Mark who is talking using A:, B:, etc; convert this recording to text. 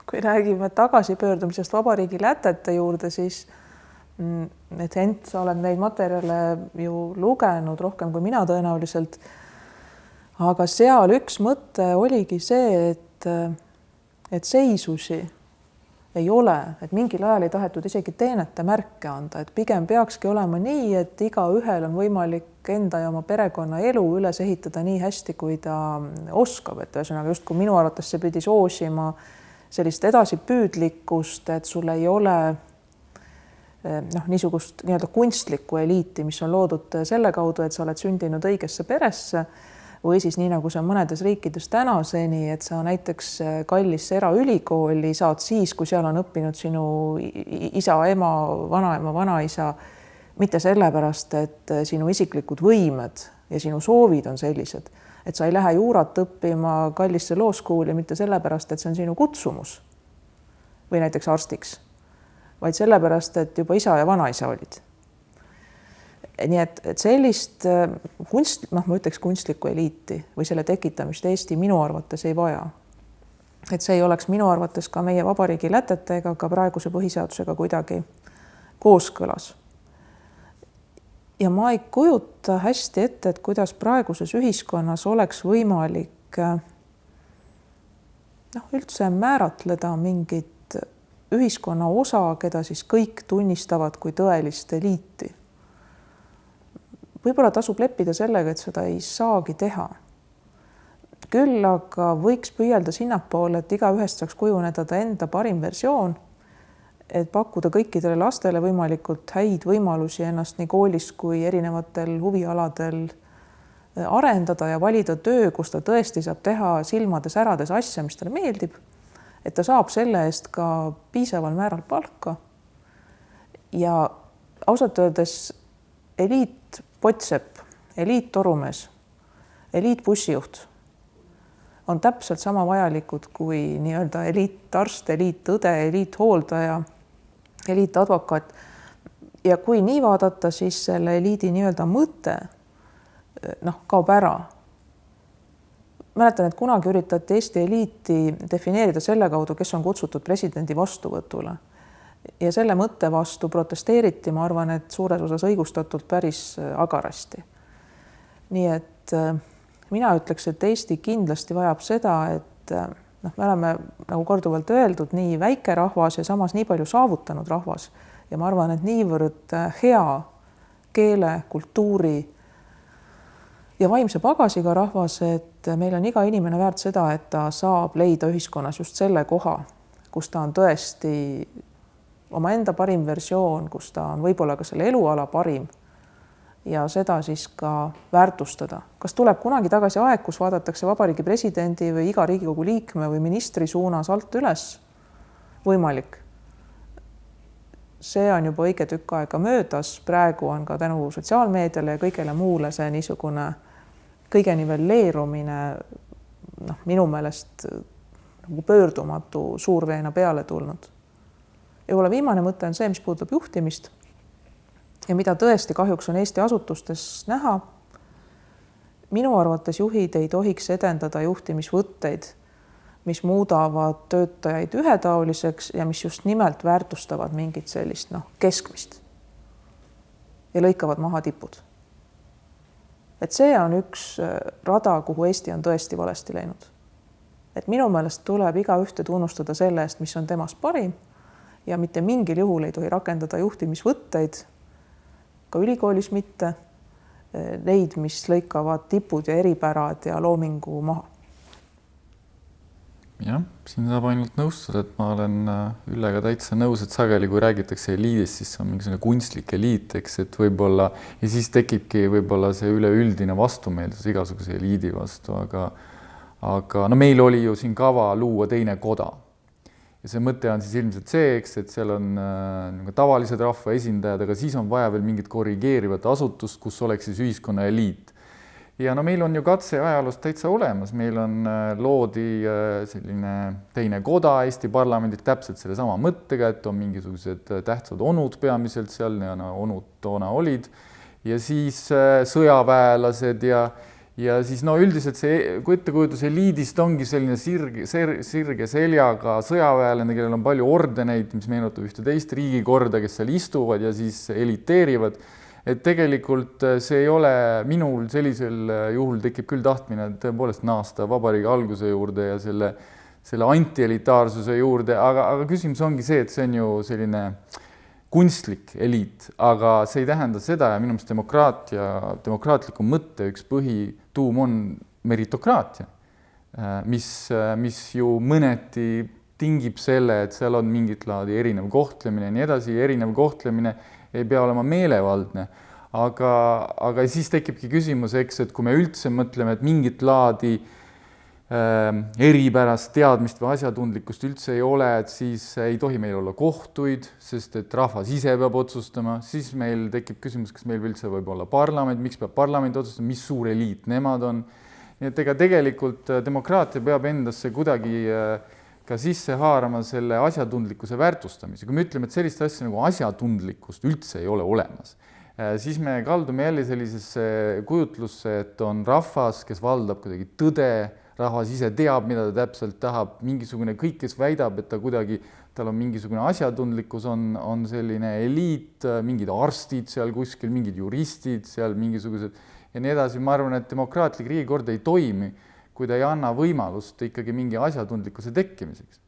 A: kui räägime tagasipöördumisest vabariigi lätete juurde, siis et Hent, sa oled neid materjale ju lugenud rohkem kui mina tõenäoliselt. Aga seal üks mõte oligi see, et seisusi ei ole, et mingil ajal ei tahetud isegi teenete märke anda, et pigem peakski olema nii, et igaühel on võimalik enda ja oma perekonna elu üles ehitada nii hästi, kui ta oskab. Et ühesõnaga just kui minu arvates see pidi soosima sellist edasipüüdlikkust, et sul ei ole niisugust nii-öelda kunstlikku eliiti, mis on loodud selle kaudu, et sa oled sündinud õigesse peresse, või siis nii, nagu see on mõnedes riikides tänaseni, et sa näiteks kallisse eraülikooli saad siis, kui seal on õppinud sinu isa, ema, vanaema, vanaisa, mitte sellepärast, et sinu isiklikud võimed ja sinu soovid on sellised, et sa ei lähe juurat õppima kallisse looskooli mitte sellepärast, et see on sinu kutsumus või näiteks arstiks, vaid sellepärast, et juba isa ja vanaisa olid. Nii et sellist ma ütleks kunstlikku eliiti või selle tekitamist Eesti minu arvates ei vaja. Et see ei oleks minu arvates ka meie vabariigi lätete ega ka praeguse põhiseadusega kuidagi kooskõlas. Ja ma ei kujuta hästi ette, et kuidas praeguses ühiskonnas oleks võimalik üldse määratleda mingit ühiskonna osa, keda siis kõik tunnistavad kui tõelist eliiti. Võib-olla tasub leppida sellega, et seda ei saagi teha. Küll aga võiks püüelda sinnapoole, et igaühest saaks kujuneda ta enda parim versioon, et pakkuda kõikidele lastele võimalikult häid võimalusi ennast nii koolis kui erinevatel huvialadel arendada ja valida töö, kus ta tõesti saab teha silmades ärades asja, mis talle meeldib, et ta saab selle eest ka piisaval määral palka. Ja ausalt öeldes eliit Potsepp, eliit torumees, eliit bussijuht on täpselt sama vajalikud kui nii-öelda eliit arst, eliit õde, eliit hooldaja, eliit advokaat. Ja kui nii vaadata, siis selle eliidi nii-öelda mõte kaob ära. Mäletan, et kunagi üritati Eesti eliiti defineerida selle kaudu, kes on kutsutud presidendi vastuvõtule. Ja selle mõtte vastu protesteeriti, ma arvan, et suures osas õigustatult päris agarasti. Nii et mina ütleks, et Eesti kindlasti vajab seda, et me oleme nagu korduvalt öeldud, nii väike rahvas ja samas nii palju saavutanud rahvas. Ja ma arvan, et niivõrd hea keele, kultuuri ja vaimse pagasiga rahvas, et meil on iga inimene väärt seda, et ta saab leida ühiskonnas just selle koha, kus ta on tõesti omaenda parim versioon, kus ta on võib-olla ka selle eluala parim ja seda siis ka väärtustada. Kas tuleb kunagi tagasi aeg, kus vaadatakse vabariigi presidendi või iga Riigikogu liikme või ministri suunas alt üles? Võimalik. See on juba õige tükk aega möödas. Praegu on ka tänu sotsiaalmeediale ja kõigele muule see niisugune kõige nivelleerumine minu meelest pöördumatu suurveena peale tulnud. Ja võib-olla viimane mõte on see, mis puudutab juhtimist ja mida tõesti kahjuks on Eesti asutustes näha. Minu arvates juhid ei tohiks edendada juhtimisvõtteid, mis muudavad töötajaid ühetaoliseks ja mis just nimelt väärtustavad mingit sellist keskmist ja lõikavad maha tipud. Et see on üks rada, kuhu Eesti on tõesti valesti läinud. Et minu meelest tuleb iga ühte tunnustada selle eest, mis on temast parim, ja mitte mingil juhul ei tohi rakendada juhtimisvõtteid, ka ülikoolis mitte, neid, mis lõikavad tipud ja eripärad ja loomingu maha.
B: Jah, siin saab ainult nõustuda, et ma olen Üllega täitsa nõus, et sageli kui räägitakse eliidist, siis on mingisugune kunstlik eliit, et võib-olla ja siis tekibki võib-olla see üleüldine vastumeelsus igasuguse eliidi vastu, aga meil oli ju siin kava luua teine koda. Ja see mõte on siis ilmselt see, et seal on tavalised rahva esindajad, aga siis on vaja veel mingit korrigeerivat asutust, kus oleks siis ühiskonna eliit. Ja meil on ju katse ajaloost täitsa olemas, meil on loodi selline teine koda Eesti parlamendit täpselt selle sama mõttega, et on mingisugused tähtsad onud peamiselt seal, onud toona olid, ja siis sõjaväelased ja siis no üldiselt see ettekujutus eliidist ongi selline sirge seljaga sõjaväelane, kellel on palju ordeneid, mis meenutab ühte teist riigikorda, kes seal istuvad ja siis eliteerivad. Et tegelikult see ei ole, minul sellisel juhul tekib küll tahtmine tõepoolest naasta vabariigi alguse juurde ja selle antielitaarsuse juurde, aga küsimus ongi see, et see on ju selline kunstlik eliit, aga see ei tähenda seda ja minu meelest demokraatliku mõtte üks põhituum on meritokraatia, mis ju mõneti tingib selle, et seal on mingit laadi erinev kohtlemine ja nii edasi, erinev kohtlemine ei pea olema meelevaldne, aga siis tekibki küsimus, eks, et kui me üldse mõtleme, et mingit laadi eripärast teadmist või asjatundlikkust üldse ei ole, et siis ei tohi meil olla kohtuid, sest et rahvas ise peab otsustama, siis meil tekib küsimus, kas meil üldse võib olla parlament, miks peab parlament otsustama, mis suur eliit nemad on. Nii et ega tegelikult demokraatia peab endasse kuidagi ka sisse haarama selle asjatundlikkuse väärtustamise. Kui me ütleme, et sellist asja nagu asjatundlikkust üldse ei ole olemas, siis me kaldume jälle sellisesse kujutlusse, et on rahvas, kes valdab kuidagi tõde, rahvas ise teab, mida ta täpselt tahab, mingisugune kõik, kes väidab, et ta kuidagi, tal on mingisugune asjatundlikkus, on selline eliit, mingid arstid seal kuskil, mingid juristid seal mingisugused ja nii edasi. Ma arvan, et demokraatlik riigikord ei toimi, kui ta ei anna võimalust ikkagi mingi asjatundlikkuse tekkimiseks.